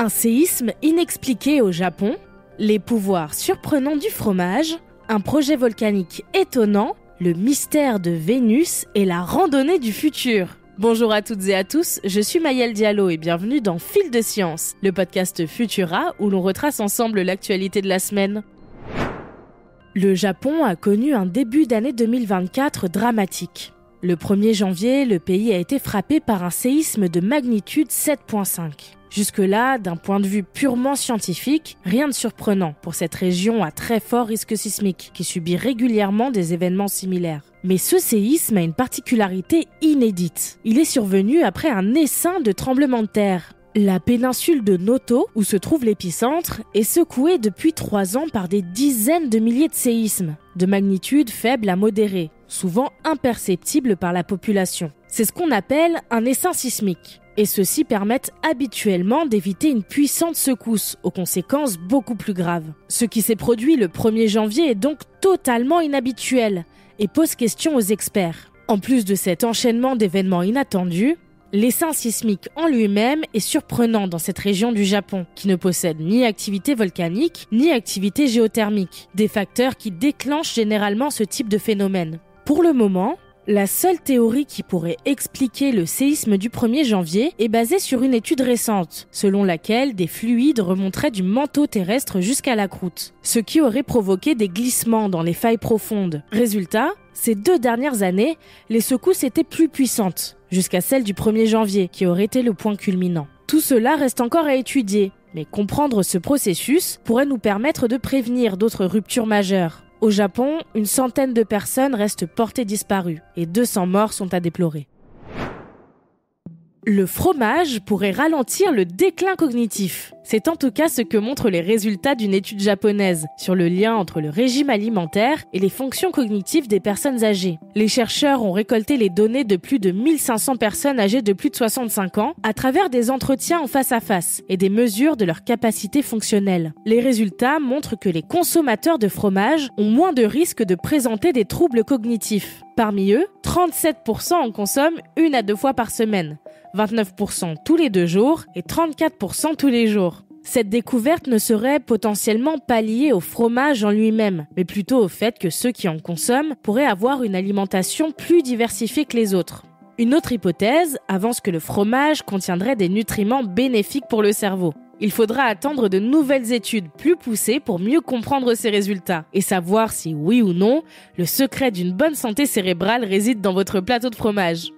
Un séisme inexpliqué au Japon, les pouvoirs surprenants du fromage, un projet volcanique étonnant, le mystère de Vénus et la randonnée du futur. Bonjour à toutes et à tous, je suis Maëlle Diallo et bienvenue dans Fil de Science, le podcast Futura où l'on retrace ensemble l'actualité de la semaine. Le Japon a connu un début d'année 2024 dramatique. Le 1er janvier, le pays a été frappé par un séisme de magnitude 7.5. Jusque-là, d'un point de vue purement scientifique, rien de surprenant pour cette région à très fort risque sismique qui subit régulièrement des événements similaires. Mais ce séisme a une particularité inédite. Il est survenu après un essaim de tremblements de terre. La péninsule de Noto, où se trouve l'épicentre, est secouée depuis 3 ans par des dizaines de milliers de séismes, de magnitude faible à modérée, souvent imperceptibles par la population. C'est ce qu'on appelle un essaim sismique. Et ceux-ci permettent habituellement d'éviter une puissante secousse, aux conséquences beaucoup plus graves. Ce qui s'est produit le 1er janvier est donc totalement inhabituel et pose question aux experts. En plus de cet enchaînement d'événements inattendus, l'essaim sismique en lui-même est surprenant dans cette région du Japon, qui ne possède ni activité volcanique, ni activité géothermique, des facteurs qui déclenchent généralement ce type de phénomène. Pour le moment, la seule théorie qui pourrait expliquer le séisme du 1er janvier est basée sur une étude récente, selon laquelle des fluides remonteraient du manteau terrestre jusqu'à la croûte, ce qui aurait provoqué des glissements dans les failles profondes. Résultat, ces 2 dernières années, les secousses étaient plus puissantes, jusqu'à celle du 1er janvier, qui aurait été le point culminant. Tout cela reste encore à étudier, mais comprendre ce processus pourrait nous permettre de prévenir d'autres ruptures majeures. Au Japon, une centaine de personnes restent portées disparues et 200 morts sont à déplorer. Le fromage pourrait ralentir le déclin cognitif. C'est en tout cas ce que montrent les résultats d'une étude japonaise sur le lien entre le régime alimentaire et les fonctions cognitives des personnes âgées. Les chercheurs ont récolté les données de plus de 1500 personnes âgées de plus de 65 ans à travers des entretiens en face à face et des mesures de leur capacité fonctionnelle. Les résultats montrent que les consommateurs de fromage ont moins de risques de présenter des troubles cognitifs. Parmi eux, 37% en consomment 1 à 2 fois par semaine, 29% tous les 2 jours et 34% tous les jours. Cette découverte ne serait potentiellement pas liée au fromage en lui-même, mais plutôt au fait que ceux qui en consomment pourraient avoir une alimentation plus diversifiée que les autres. Une autre hypothèse avance que le fromage contiendrait des nutriments bénéfiques pour le cerveau. Il faudra attendre de nouvelles études plus poussées pour mieux comprendre ces résultats et savoir si, oui ou non, le secret d'une bonne santé cérébrale réside dans votre plateau de fromage.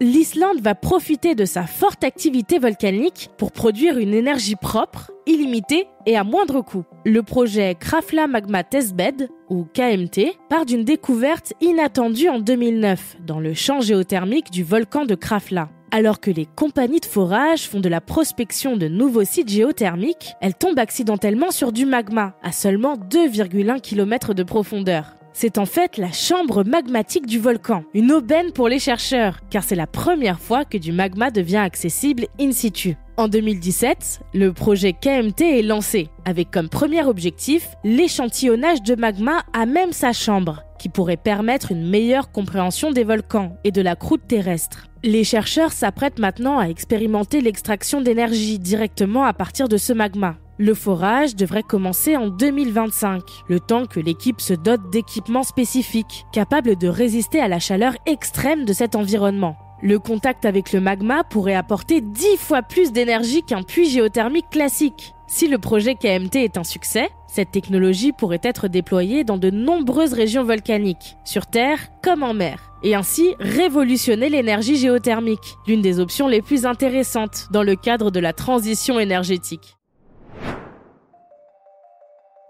L'Islande va profiter de sa forte activité volcanique pour produire une énergie propre, illimitée et à moindre coût. Le projet Krafla Magma Testbed, ou KMT, part d'une découverte inattendue en 2009 dans le champ géothermique du volcan de Krafla. Alors que les compagnies de forage font de la prospection de nouveaux sites géothermiques, elles tombent accidentellement sur du magma, à seulement 2,1 km de profondeur. C'est en fait la chambre magmatique du volcan, une aubaine pour les chercheurs, car c'est la première fois que du magma devient accessible in situ. En 2017, le projet KMT est lancé, avec comme premier objectif l'échantillonnage de magma à même sa chambre, qui pourrait permettre une meilleure compréhension des volcans et de la croûte terrestre. Les chercheurs s'apprêtent maintenant à expérimenter l'extraction d'énergie directement à partir de ce magma. Le forage devrait commencer en 2025, le temps que l'équipe se dote d'équipements spécifiques, capables de résister à la chaleur extrême de cet environnement. Le contact avec le magma pourrait apporter 10 fois plus d'énergie qu'un puits géothermique classique. Si le projet KMT est un succès, cette technologie pourrait être déployée dans de nombreuses régions volcaniques, sur Terre comme en mer, et ainsi révolutionner l'énergie géothermique, l'une des options les plus intéressantes dans le cadre de la transition énergétique.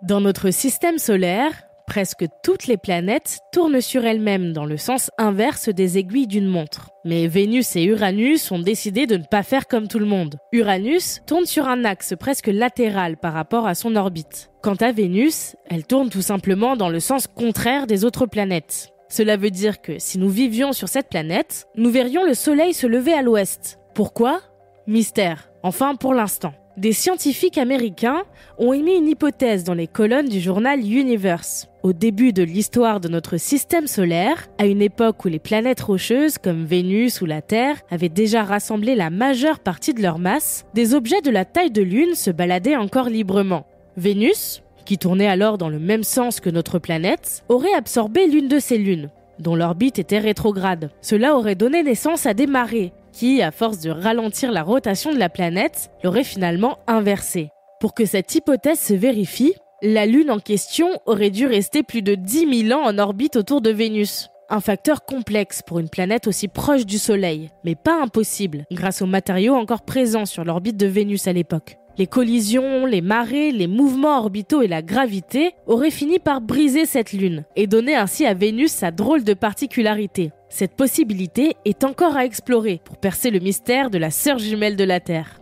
Dans notre système solaire, presque toutes les planètes tournent sur elles-mêmes dans le sens inverse des aiguilles d'une montre. Mais Vénus et Uranus ont décidé de ne pas faire comme tout le monde. Uranus tourne sur un axe presque latéral par rapport à son orbite. Quant à Vénus, elle tourne tout simplement dans le sens contraire des autres planètes. Cela veut dire que si nous vivions sur cette planète, nous verrions le soleil se lever à l'ouest. Pourquoi ? Mystère. Enfin, pour l'instant. Des scientifiques américains ont émis une hypothèse dans les colonnes du journal Universe. Au début de l'histoire de notre système solaire, à une époque où les planètes rocheuses comme Vénus ou la Terre avaient déjà rassemblé la majeure partie de leur masse, des objets de la taille de Lune se baladaient encore librement. Vénus, qui tournait alors dans le même sens que notre planète, aurait absorbé l'une de ces lunes, dont l'orbite était rétrograde. Cela aurait donné naissance à des marées, qui, à force de ralentir la rotation de la planète, l'aurait finalement inversée. Pour que cette hypothèse se vérifie, la Lune en question aurait dû rester plus de 10 000 ans en orbite autour de Vénus. Un facteur complexe pour une planète aussi proche du Soleil, mais pas impossible, grâce aux matériaux encore présents sur l'orbite de Vénus à l'époque. Les collisions, les marées, les mouvements orbitaux et la gravité auraient fini par briser cette lune et donner ainsi à Vénus sa drôle de particularité. Cette possibilité est encore à explorer pour percer le mystère de la sœur jumelle de la Terre.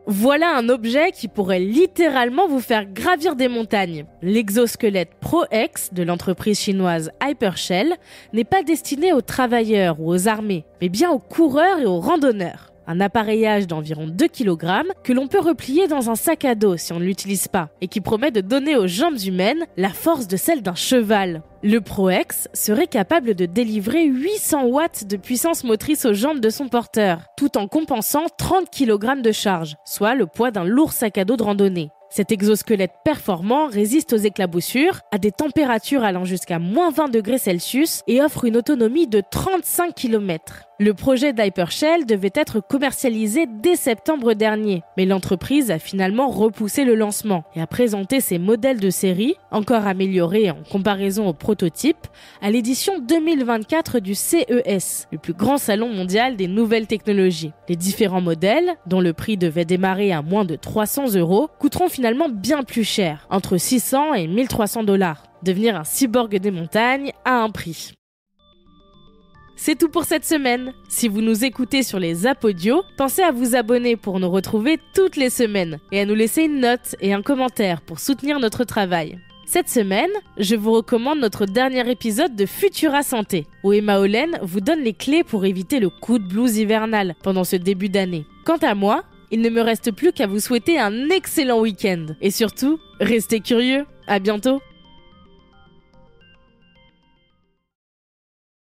Voilà un objet qui pourrait littéralement vous faire gravir des montagnes. L'exosquelette ProX de l'entreprise chinoise Hypershell n'est pas destiné aux travailleurs ou aux armées, mais bien aux coureurs et aux randonneurs. Un appareillage d'environ 2 kg que l'on peut replier dans un sac à dos si on ne l'utilise pas et qui promet de donner aux jambes humaines la force de celle d'un cheval. Le ProX serait capable de délivrer 800 watts de puissance motrice aux jambes de son porteur, tout en compensant 30 kg de charge, soit le poids d'un lourd sac à dos de randonnée. Cet exosquelette performant résiste aux éclaboussures, à des températures allant jusqu'à moins 20 degrés Celsius et offre une autonomie de 35 km. Le projet d'Hypershell devait être commercialisé dès septembre dernier, mais l'entreprise a finalement repoussé le lancement et a présenté ses modèles de série, encore améliorés en comparaison au prototype, à l'édition 2024 du CES, le plus grand salon mondial des nouvelles technologies. Les différents modèles, dont le prix devait démarrer à moins de 300 €, coûteront finalement bien plus cher, entre 600 et 1300 $. Devenir un cyborg des montagnes a un prix. C'est tout pour cette semaine. Si vous nous écoutez sur les apps audio, pensez à vous abonner pour nous retrouver toutes les semaines et à nous laisser une note et un commentaire pour soutenir notre travail. Cette semaine, je vous recommande notre dernier épisode de Futura Santé, où Emma Hollen vous donne les clés pour éviter le coup de blues hivernal pendant ce début d'année. Quant à moi, il ne me reste plus qu'à vous souhaiter un excellent week-end. Et surtout, restez curieux. À bientôt.